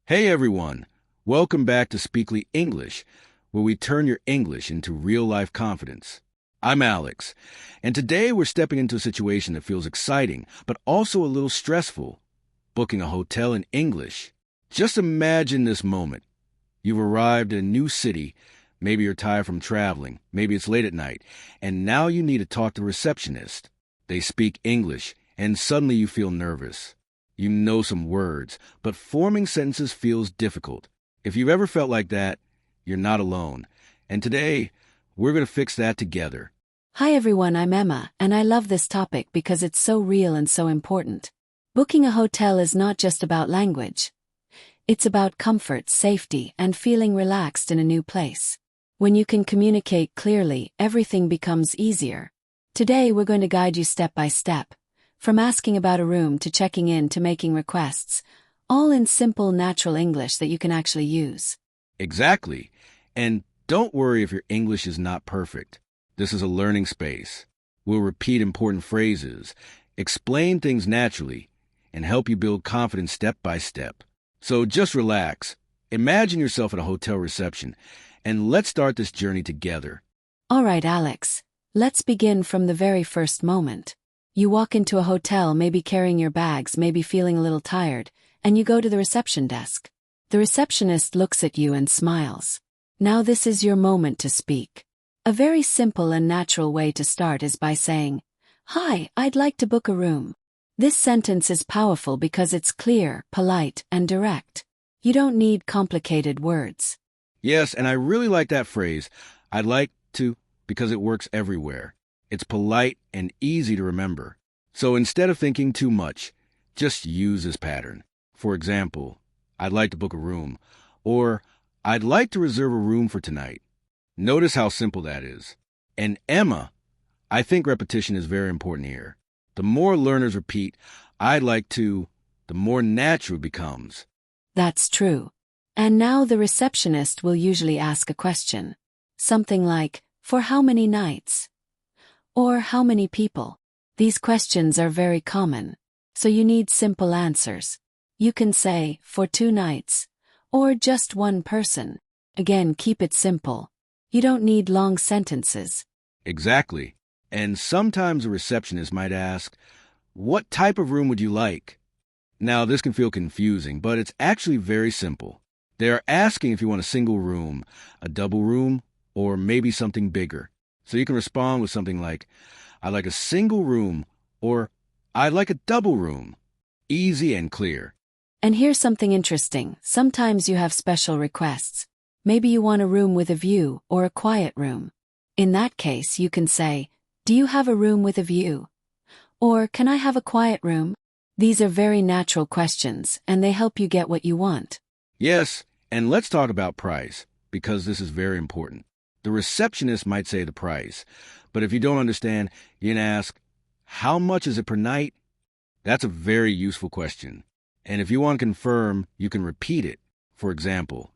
Hey everyone, welcome back to Speakly English, where we turn your English into real-life confidence. I'm Alex, and today we're stepping into a situation that feels exciting, but also a little stressful, booking a hotel in English. Just imagine this moment. You've arrived in a new city, maybe you're tired from traveling, maybe it's late at night, and now you need to talk to the receptionist. They speak English, and suddenly you feel nervous. You know some words, but forming sentences feels difficult. If you've ever felt like that, you're not alone. And today, we're going to fix that together. Hi everyone, I'm Emma, and I love this topic because it's so real and so important. Booking a hotel is not just about language. It's about comfort, safety, and feeling relaxed in a new place. When you can communicate clearly, everything becomes easier. Today, we're going to guide you step by step. From asking about a room to checking in to making requests, all in simple, natural English that you can actually use. Exactly. And don't worry if your English is not perfect. This is a learning space. We'll repeat important phrases, explain things naturally, and help you build confidence step by step. So just relax. Imagine yourself at a hotel reception, and let's start this journey together. All right, Alex, let's begin from the very first moment. You walk into a hotel, maybe carrying your bags, maybe feeling a little tired, and you go to the reception desk. The receptionist looks at you and smiles. Now this is your moment to speak. A very simple and natural way to start is by saying, "Hi, I'd like to book a room." This sentence is powerful because it's clear, polite, and direct. You don't need complicated words. Yes, and I really like that phrase, "I'd like to," because it works everywhere. It's polite and easy to remember. So instead of thinking too much, just use this pattern. For example, "I'd like to book a room," or "I'd like to reserve a room for tonight." Notice how simple that is. And Emma, I think repetition is very important here. The more learners repeat, "I'd like to," the more natural it becomes. That's true. And now the receptionist will usually ask a question. Something like, "For how many nights?" Or "How many people?" These questions are very common, so you need simple answers. You can say, "For 2 nights," or "Just 1 person." Again, keep it simple. You don't need long sentences. Exactly. And sometimes a receptionist might ask, "What type of room would you like?" Now, this can feel confusing, but it's actually very simple. They are asking if you want a single room, a double room, or maybe something bigger. So you can respond with something like, "I'd like a single room," or "I'd like a double room." Easy and clear. And here's something interesting. Sometimes you have special requests. Maybe you want a room with a view or a quiet room. In that case, you can say, "Do you have a room with a view?" Or "Can I have a quiet room?" These are very natural questions, and they help you get what you want. Yes, and let's talk about price, because this is very important. The receptionist might say the price, but if you don't understand, you can ask, "How much is it per night?" That's a very useful question. And if you want to confirm, you can repeat it. For example,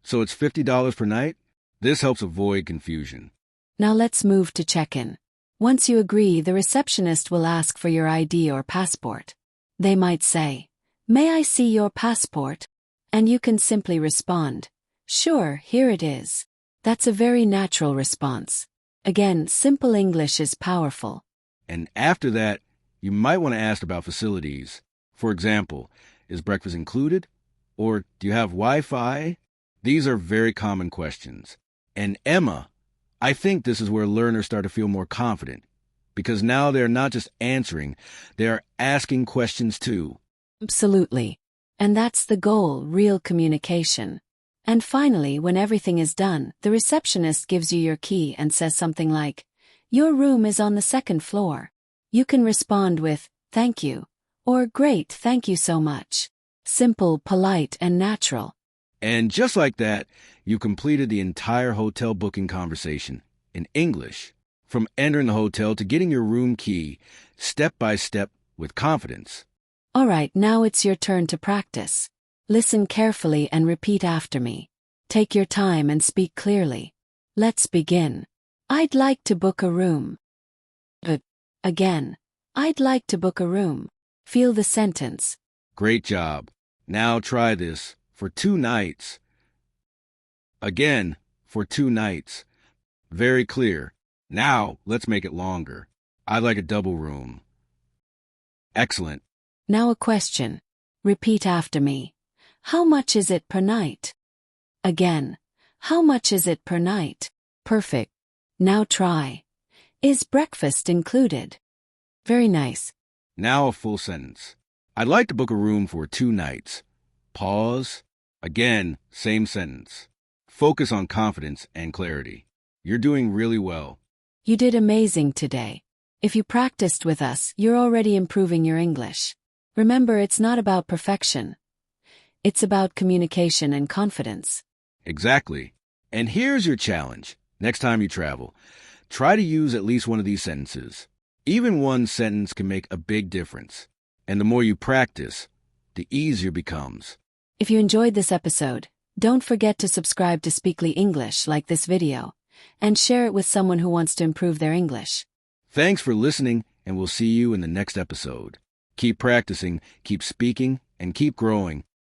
"So it's $50 per night?" This helps avoid confusion. Now let's move to check-in. Once you agree, the receptionist will ask for your ID or passport. They might say, "May I see your passport?" And you can simply respond, "Sure, here it is." That's a very natural response. Again, simple English is powerful. And after that, you might want to ask about facilities. For example, "Is breakfast included?" Or "Do you have Wi-Fi?" These are very common questions. And Emma, I think this is where learners start to feel more confident, because now they're not just answering, they're asking questions too. Absolutely. And that's the goal, real communication. And finally, when everything is done, the receptionist gives you your key and says something like, "Your room is on the 2nd floor." You can respond with, "Thank you," or "Great, thank you so much." Simple, polite, and natural. And just like that, you completed the entire hotel booking conversation in English, from entering the hotel to getting your room key, step by step with confidence. All right, now it's your turn to practice. Listen carefully and repeat after me. Take your time and speak clearly. Let's begin. "I'd like to book a room." Again, "I'd like to book a room." Feel the sentence. Great job. Now try this for 2 nights. Again, for 2 nights. Very clear. Now, let's make it longer. I'd like a double room. Excellent. Now a question. Repeat after me. How much is it per night? Again. How much is it per night? Perfect. Now try. Is breakfast included? Very nice. Now a full sentence. I'd like to book a room for 2 nights. Pause. Again, same sentence. Focus on confidence and clarity. You're doing really well. You did amazing today. If you practiced with us, you're already improving your English. Remember, it's not about perfection. It's about communication and confidence. Exactly. And here's your challenge. Next time you travel, try to use at least one of these sentences. Even one sentence can make a big difference. And the more you practice, the easier it becomes. If you enjoyed this episode, don't forget to subscribe to Speakly English, like this video, and share it with someone who wants to improve their English. Thanks for listening, and we'll see you in the next episode. Keep practicing, keep speaking, and keep growing.